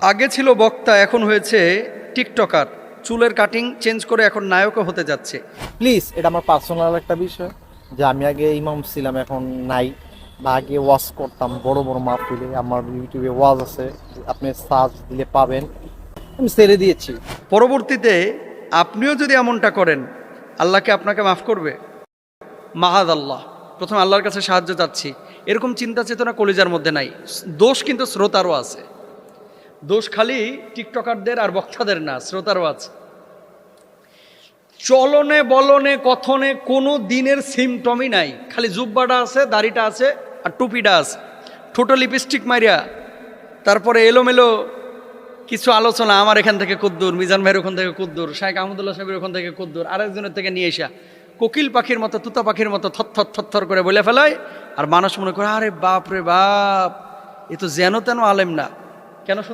আগে ছিল বক্তা, এখন হয়েছে টিকটকার। চুলের কাটিং চেঞ্জ করে এখন নায়কও হতে যাচ্ছে। প্লিজ, এটা আমার পার্সোনাল একটা বিষয় যে আমি আগে ইমাম ছিলাম, এখন নাই। বা আগে ওয়াজ করতাম বড় বড় মাহফিলে, আমার ইউটিউবে ওয়াজ আছে, আপনি সার্চ দিলে পাবেন। আমি ছেড়ে দিয়েছি। পরবর্তীতে আপনিও যদি এমনটা করেন, আল্লাহকে আপনাকে মাফ করবে? মাহাদ আল্লাহ। প্রথমে আল্লাহর কাছে সাহায্য চাচ্ছি, এরকম চিন্তা চেতনা কলিজার মধ্যে নাই। দোষ কিন্তু শ্রোতারও আছে। দোষ খালি টিকটকারদের আর বক্তাদের না, শ্রোতারও আছে। চলনে বলনে কথনে কোনো দিনের সিমটমই নাই, খালি জুব্বাটা আছে, দাড়িটা আছে, আর টুপিটা আছে। ঠোঁটো লিপস্টিক মারিয়া, তারপরে এলোমেলো কিছু আলোচনা, আমার এখান থেকে কুদ্দুর, মিজান ভাইয়ের ওখান থেকে কুদ্দুর, শাইখ আহমদুল্লাহ সাহেবের ওখান থেকে কুদ্দুর, আরেকজনের থেকে নিয়ে এসা কোকিল পাখির মতো, তুতা পাখির মতো থরথর থরথর করে বলে ফেলায়। আর মানুষ মনে করে, আরে বাপ রে বাপ, এ তো যেন তেন আলেম না। কেন?